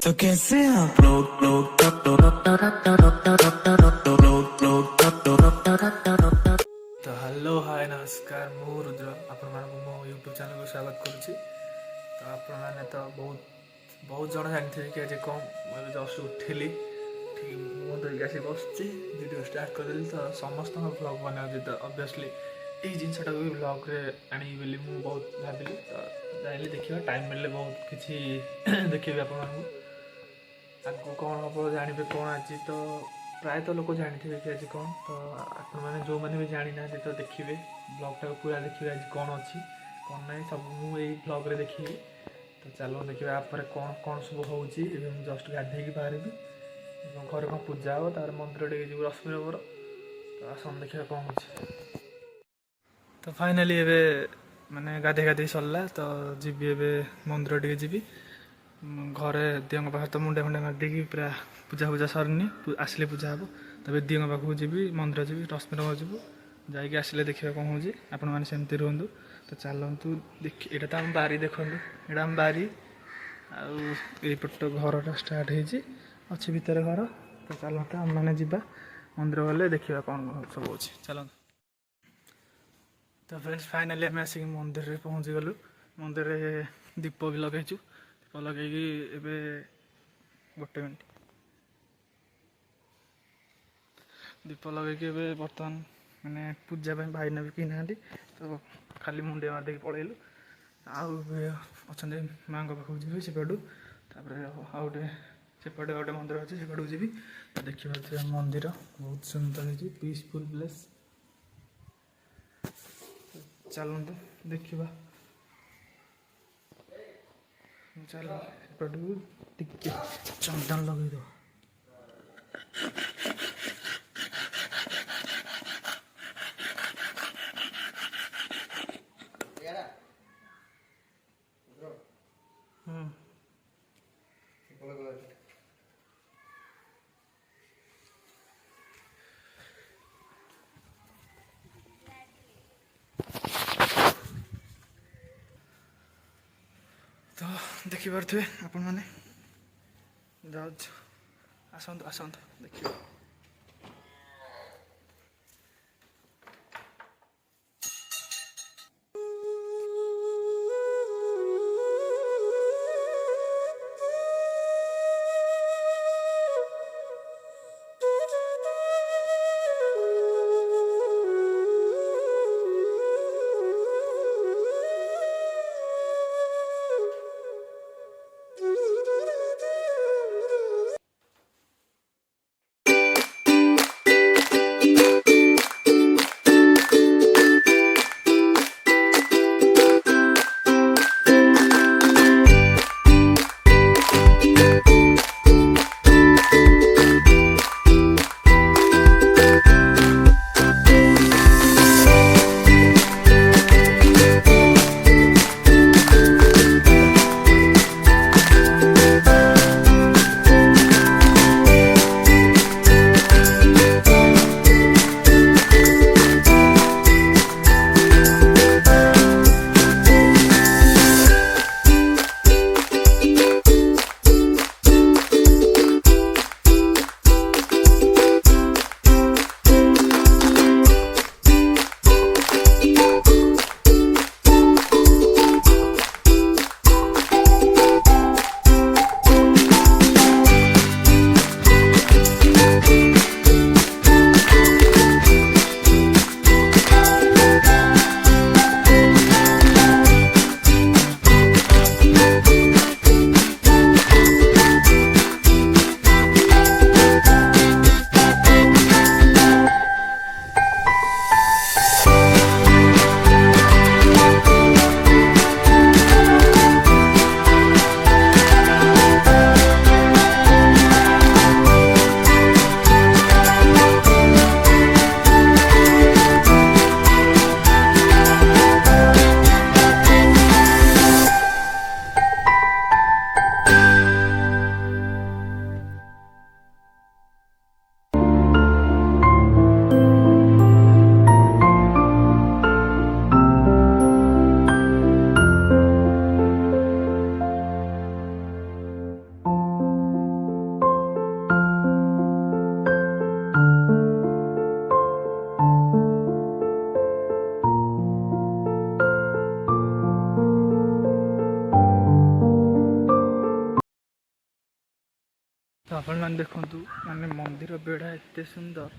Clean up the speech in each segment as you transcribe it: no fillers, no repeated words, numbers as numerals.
तो कैसे आप तो हेलो हाय नमस्कार मु रुद्र आपण मानक मो यूट्यूब चैनल को स्वागत करुच्ची। तो आपण मैंने तो बहुत बहुत जन जानते कि आज कम मुझे जस्ट उठिली ठीक मुँह धोक आसी बस वीडियो स्टार्ट करदेली। तो समस्त ब्लॉग बनाऊँगी तो ऑब्वियसली यही जिनटा भी ब्लॉग्रे आनी बोली मुझे बहुत भाविली। तो जाइली देखा टाइम मिले बहुत किसी देखिए आपण आगू कौन हम जानवे कौन आज तो प्रायतः लोक जानी कि आज कौन तो आपण मैंने जो मैंने भी जानी ना तो देखिए ब्लॉगटा पूरा देखिए आज कौन अच्छी कौन ना सब मुझे ब्लॉग्रे देखी। तो चलो देखिए आप कौन कौन सब हो जस्ट गाधे बाहर घर कौन पूजा हो तार मंदिर टे जी रश्मि मोर तो आसन देखिए कौन हो। तो फाइनाली एबे माने गाधे गाधे सरला तो जीवी एबे मंदिर टे जी घरे दियों पाखे तो मुंडे मुंडे मारिदी पूरा पूजा पूजा सरनी आसले पूजा हम तब दियों पाखक जी मंदिर जी रश्मि रंग जीव जाकि आसले देखा कौन हो आपण मैंने सेमती रुहतु। तो चलतु देख यहाँ तो आम बारी देखु यहाँ आम बारी आईपट घरटा स्टार्ट होची भितर घर। तो चलते आम मैंने जा मंदिर गले देखा कौन सब हो चलते। तो फ्रेंड्स फाइनाली आम आसिक मंदिर में पहुँची गलु मंदिर में दीप भी लगेचु दीप लगे एबे गोटे मिनट दीप लगे बर्तमान मैंने पूजा भाई ना भी कि ना तो खाली मुंडे मार देके पलैलु आउ अच्छा माँ पाखक जी सेपटू तापर आउ गए सेपटे गोटे मंदिर अच्छे सेपटू जी तो देखिए मंदिर बहुत सुंदर है पीसफुल प्लेस। चलते देखा चल सेपटू टिके चंदन लगे दो तो देखिपे आपण मैंने जाऊ आसतु आसतु देखिए। ତ ଆପଣମାନେ ଦେଖନ୍ତୁ ମାନେ ମନ୍ଦିର ବେଢ଼ା ଏତେ ସୁନ୍ଦର,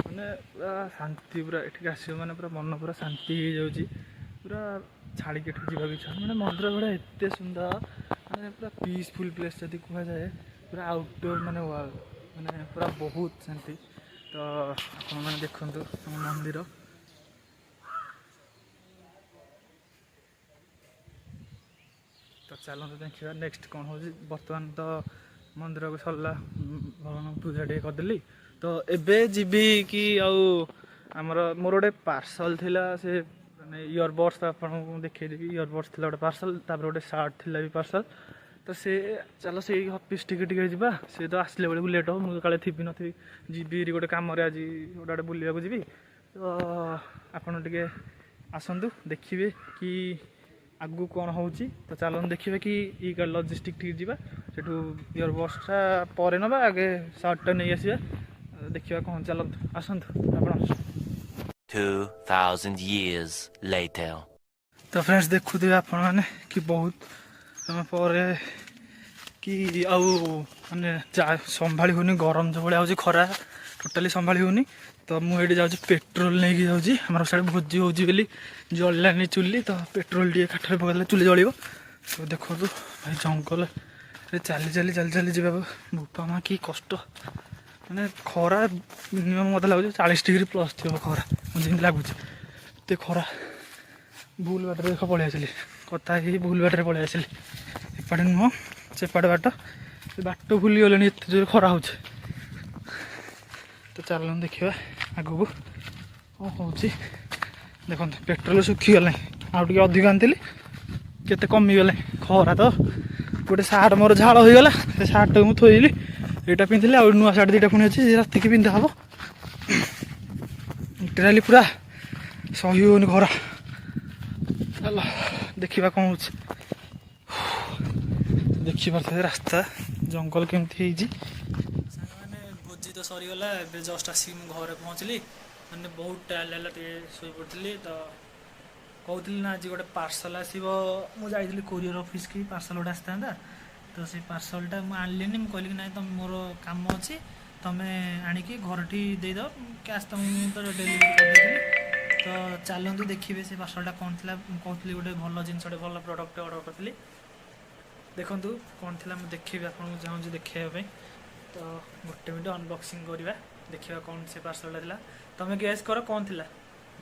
ମାନେ ପୁରା ଶାନ୍ତି, ପୁରା ଏଠିକି ଆସିବ ମାନେ ପୁରା ମନ ପୁରା ଶାନ୍ତି ହେଇଯାଉଛି, ପୁରା ଛାଡ଼ିକି ଏଠୁ ଯିବାକୁ ଇଚ୍ଛା। ମାନେ ମନ୍ଦିର ବେଢ଼ା ଏତେ ସୁନ୍ଦର, ମାନେ ପୁରା ପିସଫୁଲ୍ ପ୍ଲେସ୍ ଯଦି କୁହାଯାଏ, ପୁରା ଆଉଟଡୋର୍ ମାନେ ୱାଲ୍, ମାନେ ପୁରା ବହୁତ ଶାନ୍ତି। ତ ଆପଣମାନେ ଦେଖନ୍ତୁ ଆମ ମନ୍ଦିର। ତ ଚାଲନ୍ତୁ ଦେଖିବା ନେକ୍ସଟ କ'ଣ ହେଉଛି। ବର୍ତ୍ତମାନ ତ ମନ୍ଦିରକୁ ସରିଲା, ପୂଜା ଟିକେ କରିଦେଲି। ତ ଏବେ ଯିବି କି ଆଉ ଆମର ମୋର ଗୋଟେ ପାର୍ସଲ ଥିଲା, ସେ ମାନେ ଇୟରବଡ଼୍ସ ଆପଣଙ୍କୁ ଦେଖେଇଦେବି। ଇୟରବଡ଼୍ସ ଥିଲା ଗୋଟେ ପାର୍ସଲ, ତାପରେ ଗୋଟେ ସାର୍ଟ ଥିଲା ବି ପାର୍ସଲ। ତ ସେ ଚାଲ ସେଇ ଅଫିସ୍ ଟିକେ ଯିବା। ସେ ତ ଆସିଲା ବେଳକୁ ଲେଟ୍ ହେବ, ମୁଁ କାଳେ ଥିବି ନଥିବି, ଯିବି ଗୋଟେ କାମରେ, ଆଜି ଗୋଟେ ବୁଲିବାକୁ ଯିବି। ତ ଆପଣ ଟିକେ ଆସନ୍ତୁ ଦେଖିବେ କି ଆଗକୁ କ'ଣ ହେଉଛି। ତ ଚାଲନ୍ତୁ ଦେଖିବା କି ଇ ଗାର୍ଡ଼ ଲଜିଷ୍ଟିକ୍ ଟିକେ ଯିବା, ସେଠୁ ଇୟରବଡ଼୍ସଟା ପରେ ନେବା, ଆଗେ ସାର୍ଟଟା ନେଇ ଆସିବା। ଦେଖିବା କ'ଣ, ଚାଲନ୍ତୁ ଆସନ୍ତୁ ଆପଣ। 2000 years later. ତ ଫ୍ରେଣ୍ଡସ୍ ଦେଖୁଥିବେ ଆପଣମାନେ କି ବହୁତ ସମୟ ପରେ କି ଆଉ ମାନେ ସମ୍ଭାଳି ହେଉନି, ଗରମ ଯେଉଁଭଳିଆ ହେଉଛି, ଖରା ଟୋଟାଲି ସମ୍ଭାଳି ହେଉନି। ତ ମୁଁ ଏଇଠି ଯାଉଛି ପେଟ୍ରୋଲ ନେଇକି ଯାଉଛି, ଆମର ସିଆଡ଼େ ଭୋଜି ହେଉଛି ବୋଲି ଜଳିଲାନି ଚୁଲି, ତ ପେଟ୍ରୋଲ ଟିକେ କାଠରେ ପକାଇଲେ ଚୁଲି ଜଳିବ। ତ ଦେଖନ୍ତୁ ଭାଇ ଜଙ୍ଗଲରେ ଚାଲି ଚାଲି ଯିବାକୁ ବୋପା ମା କି କଷ୍ଟ। ମାନେ ଖରା ମିନିମମ୍ ମୋତେ ଲାଗୁଛି 40 ଡିଗ୍ରୀ ପ୍ଲସ୍ ଥିବ ଖରା, ମୁଁ ଯେମିତି ଲାଗୁଛି ଏତେ ଖରା। ଭୁଲ ବାଟରେ ଦେଖ ପଳେଇ ଆସିଲି, କଥା ହେଇ ଭୁଲ ବାଟରେ ପଳେଇ ଆସିଲି। ଏପଟେ ନୁହଁ ସେପଟେ ବାଟ, ସେ ବାଟ ଭୁଲିଗଲେଣି, ଏତେ ଜୋରେ ଖରା ହେଉଛି। ତ ଚାଲନ୍ତୁ ଦେଖିବା ଆଗକୁ କ'ଣ ହେଉଛି। ଦେଖନ୍ତୁ ପେଟ୍ରୋଲ ଶୁଖିଗଲାଣି, ଆଉ ଟିକେ ଅଧିକ ଆଣିଥିଲି, କେତେ କମିଗଲାଣି। ଖରା ତ ଗୋଟେ ସାର୍ଟ ମୋର ଝାଳ ହୋଇଗଲା, ସେ ସାର୍ଟଟାକୁ ମୁଁ ଥୋଇଲି, ଏଇଟା ପିନ୍ଧିଲି, ଆଉ ନୂଆ ସାର୍ଟ ଦୁଇଟା ପୁଣି ଅଛି, ରାତିକି ପିନ୍ଧା ହେବ। ଲିଟରାଲି ପୁରା ସହି ହେଉନି ଖରା। ଚାଲ ଦେଖିବା କ'ଣ ହେଉଛି। ଦେଖିପାରୁଥିବେ ରାସ୍ତା ଜଙ୍ଗଲ କେମିତି ହେଇଛି। ସାଙ୍ଗମାନେ ଭୋଜି ତ ସରିଗଲା, ଏବେ ଜଷ୍ଟ ଆସିକି ମୁଁ ଘରେ ପହଞ୍ଚିଲି। ମାନେ ବହୁତ ଟାୟାର୍ଡ଼ ଲାଗିଲା, ଟିକେ ଶୋଇପଡ଼ିଥିଲି। ତ କହୁଥିଲି ନା ଆଜି ଗୋଟେ ପାର୍ସଲ ଆସିବ, ମୁଁ ଯାଇଥିଲି କୋରିଅର ଅଫିସ୍ କି ପାର୍ସଲ ଗୋଟେ ଆସିଥାନ୍ତା। ତ ସେଇ ପାର୍ସଲଟା ମୁଁ ଆଣିଲିନି, ମୁଁ କହିଲି କି ନାଇଁ ତମ ମୋର କାମ ଅଛି, ତମେ ଆଣିକି ଘରଠି ଦେଇଦେବ, କ୍ୟାସ୍ ତମକୁ ତ ଡେଲିଭରି କରିଦେଇଥିଲି। ତ ଚାଲନ୍ତୁ ଦେଖିବେ ସେ ପାର୍ସଲଟା କ'ଣ ଥିଲା। ମୁଁ କହୁଥିଲି ଗୋଟେ ଭଲ ଜିନିଷଟେ, ଭଲ ପ୍ରଡ଼କ୍ଟଟେ ଅର୍ଡ଼ର କରିଥିଲି। ଦେଖନ୍ତୁ କ'ଣ ଥିଲା, ମୁଁ ଦେଖେଇବି ଆପଣଙ୍କୁ, ଚାହୁଁଛି ଦେଖେଇବା ପାଇଁ। ତ ଗୋଟେ ମିନିଟ୍ ଅନବକ୍ସିଂ କରିବା, ଦେଖିବା କ'ଣ ସେ ପାର୍ସଲଟା ଥିଲା। ତମେ ଗେସ୍ କର କ'ଣ ଥିଲା,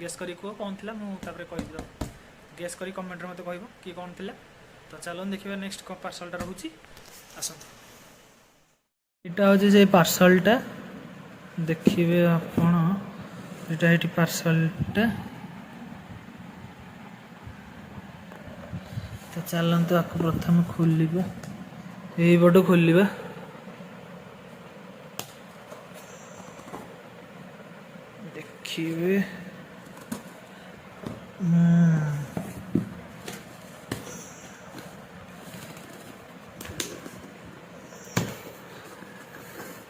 ଗେସ୍ କରି କୁହ କ'ଣ ଥିଲା, ମୁଁ ତାପରେ କହିବି। ତ ଗେସ୍ କରି କମେଣ୍ଟରେ ମୋତେ କହିବ କି କ'ଣ ଥିଲା। ତ ଚାଲନ୍ତୁ ଦେଖିବା ନେକ୍ସଟ କ'ଣ ପାର୍ସଲଟା ରହୁଛି, ଆସନ୍ତୁ। ଏଇଟା ହେଉଛି ସେ ପାର୍ସଲଟା, ଦେଖିବେ ଆପଣ। ଏଇଟା ଏଇଠି ପାର୍ସଲଟା। ତ ଚାଲନ୍ତୁ ଆକୁ ପ୍ରଥମେ ଖୋଲିବା, ଏଇପଟୁ ଖୋଲିବା। ଦେଖିବେ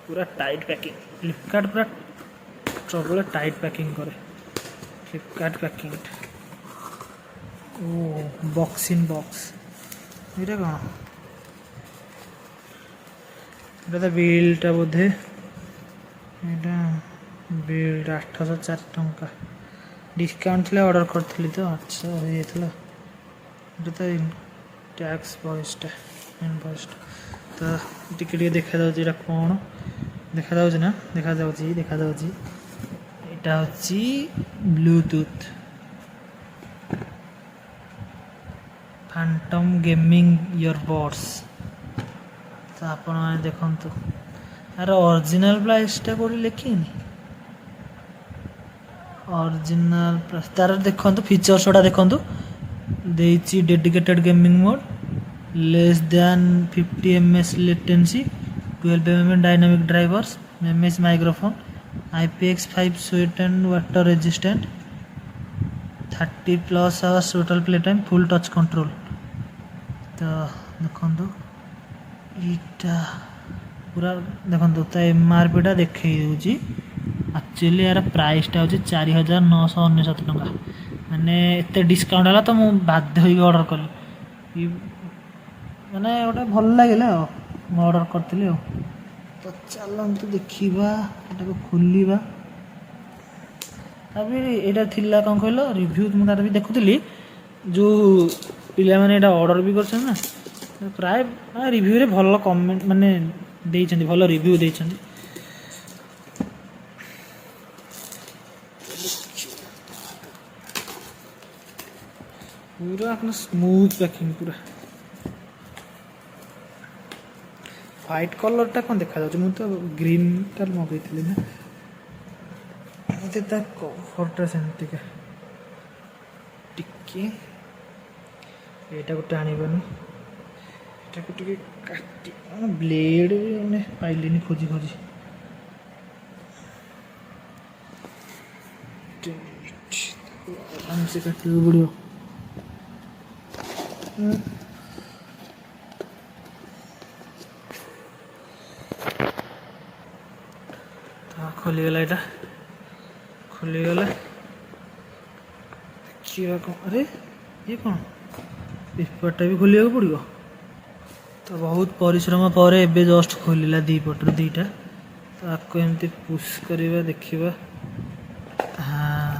पूरा टाइट पैकिंग, फ्लिपकार्ट पूरा सबले टाइट पैकिंग करे, फ्लिपकार्ट पैकिंग। ओ बॉक्स इन बॉक्स, ये कौन, ये बिलटा बोधे, यहाँ बिल 804 टंका डिस्काउंट थी, ऑर्डर करी तो। अच्छा ये तो टैक्स वॉइसटा इनवॉइस। तो टिके देखा जाऊँ कौन देखा ना, देखा यहाँ हूँ ब्लूटूथ फैंटम गेमिंग इयरबड्स। तो आपण मैंने देखु यार ओरिजिनल प्राइसटा कौटी लिखी, ओरिजिनल प्राइस तार देखु, फीचर्स गुड़ा देखु, dedicated gaming mode, less than 50 ms latency, 12 mm dynamic drivers, MS microphone, IPX5 sweat and water resistant, 30+ hours total play time, full touch control. तो देखो यहाँ पूरा देखो, तो MRP टा देखे एक्चुअली यार प्राइसटा हूँ 4999 टंका। मैंने एत डिस्काउंट है तो मुझे बाध्य होकर ऑर्डर कली, मैंने गोटे भल लगे ऑर्डर करी। तो तो चलतु देखा एटा खोलिबा अभी एटा थिला कौन कहल रिव्यू तुम तार भी देखुली जो पिला माने एटा ऑर्डर भी कर ना प्राय रिव्यू रे भल कमेंट माने देइछन्ति भल रिव्यू देइछन्ति पूरा अपना स्मूथ पैकिंग पूरा व्हाइट कलर टा कौन देखा जाउछ मु तो ग्रीन टा मगैथिली ना ता कभरटा सेमती का टिके एटा गोटे आनिबनी एटा को टिके काटी ब्लेड ने पाइलिनी खोजी खोजी आराम से काटू पड़ो खोलीगला यहाँ खोलीगला देखा कौन अरे ये कौन पेपरटा भी खोलिया पड़ो तो बहुत परिश्रम पर एबे जस्ट खोलिला दी पटर दीटा तो आपको एमती पुश करवा देखा हाँ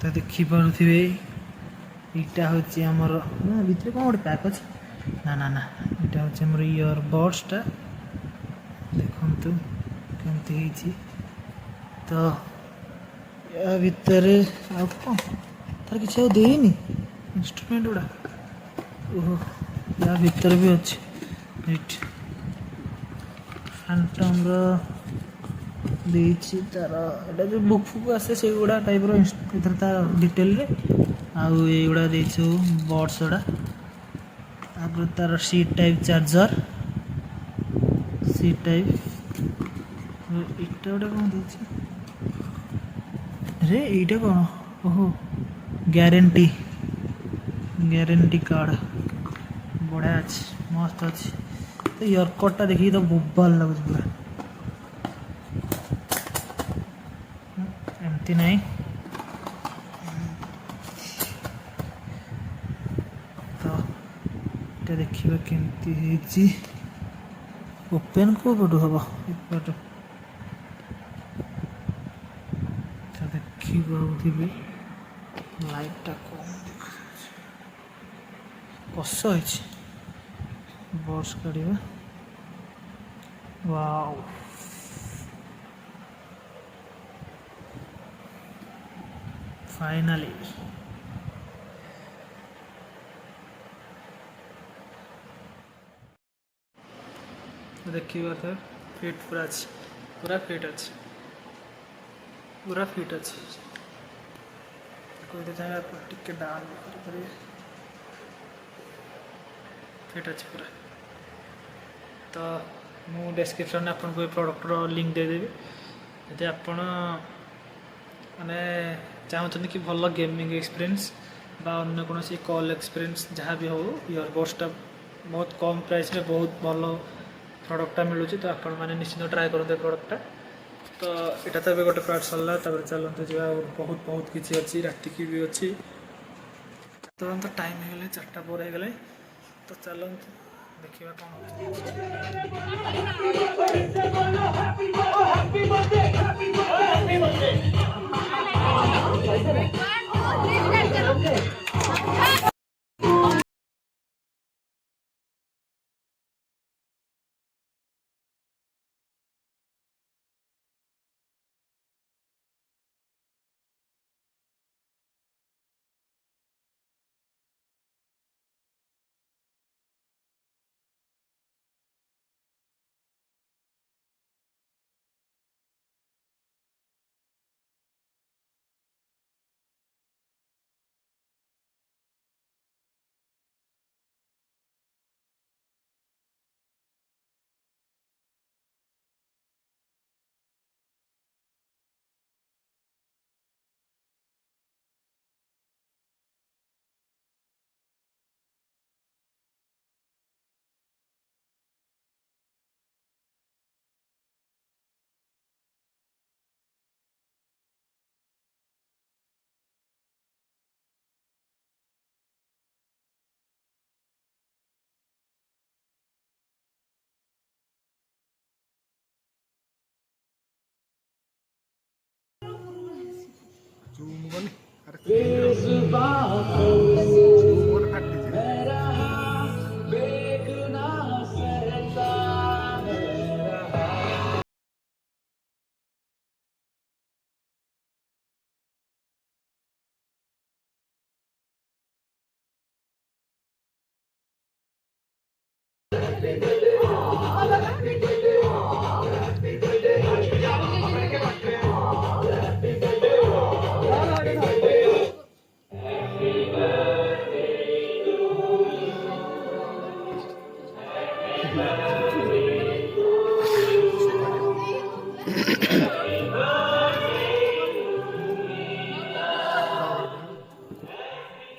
तो देखिपे यहाँ हूँ आमर भितर कौन गोटे पैक अच्छे ना ना ना यहाँ हूँ आमर इयरबड्सटा देखु केमती तो या भितर आ कौन तार कि देनी इंस्ट्रूमेंट गुड़ा ओहो या भितर भी अच्छे राइट फैंटम देछि तार एटा जो बुक फुक आसे से गुड़ा टाइप रो इधर ता डिटेल रे आउ एगुड़ा देछु बड्स गुड़ा तापर तार C type charger C type इटा गुड़ा कौन देछि रे एटा कौन ओहो ग्यारंटी कार्ड बढ़िया अच्छे मस्त अच्छे तो इयरकटटा देखिए तो बोबाल लगुच पूरा एमती नहीं तो ये देखा केमती ओपेन को पटू हम एपट तो देखिए लाइटा कौन कस बस काढ़ा वाओ फाइनली देखिए तो फिट पूरा अच्छे पूरा फिट अच्छे पूरा फिट अच्छे कोई चाहिए आप टिके डाउन करेंगे फिट अच्छे पूरा तो मु डिस्क्रिप्शन आपन को प्रोडक्टर लिंक देदेवी यदि आपण माने चाहते कि भल गेमिंग एक्सपीरियंस बा अन्य कौन कॉल एक्सपीरियंस जहाँ भी हो इयरबड्सटा बहुत कम प्राइस रे बहुत भल प्रोडक्टा मिलूँ तो आपण मैंने निश्चित ट्राए करते प्रोडक्टा तो यहाँ तो ये गोटे पार्ट सरला चलते जा बहुत बहुत किसी अच्छी राति की भी अच्छी तुरंत टाइम हो 4टा पर हो तो चलते देखा कौन ଫୋନ୍ କାଟିଛି।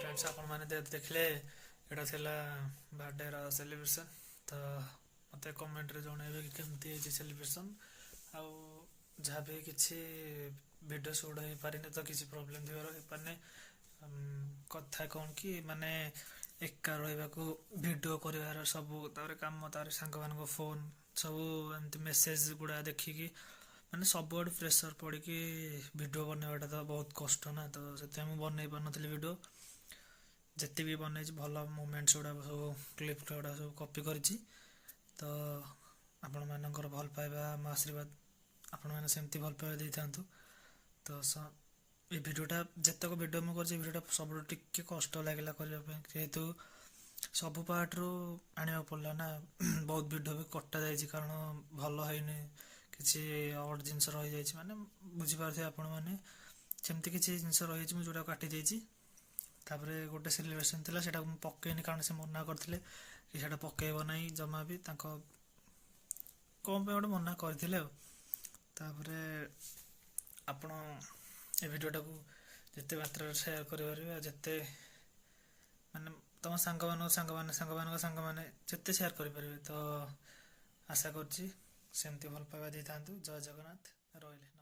फ्रेंड्स आपने देखले एटा थिला बर्थडे रा सेलिब्रेशन तो मते कमेंट रे जणेबे कि केमती है सेलिब्रेशन आउ जहाँ भी किसी वीडियो शूट हो पारे तो किसी प्रॉब्लम थी पारे कथा कौन कि माने एका रहा वीडियो कर सब कम तार सांग मान फोन सब एमती मेसेज गुड़ा देखिकी माने सब आड़ प्रेसर पड़ी वीडियो बनवाटा तो बहुत कष्ट ना तो से बनई पार नी वीडियो जिते भी बनई भल मोमेंट्स गुड़ा सब क्लिप गुड़ा सब कॉपी करी तो आपण मानकर भल पाइबा आशीर्वाद आपण मैंने सेमती भल पाइबा दे था तो ये वीडियोटा जितक वीडियो मुझे वीडियोटा सब टिके कष्ट लगे करने जेहेतु सब पार्ट रू आने पड़ा ना बहुत वीडियो भी कटा जाए कारण भल है किसी अड जिनस रही जाए माने बुझीपारे आपण मैंने सेमती किसी जिनस रही जोटा काटी जाइए तापरे गोटे सेलिब्रेशन थिला सेटा पकईनी कारण से मना करथिले कि सेटा पकेइबो नहीं जमा भी तांको कम पे गोटे मना करथिले तापरे आपण ए वीडियोटा को जिते मात्रा शेयर करें जिते माने तुम सांग मैंने जिते शेयर करें तो आशा करमती भल पाइबा दे था। जय जगन्नाथ रही।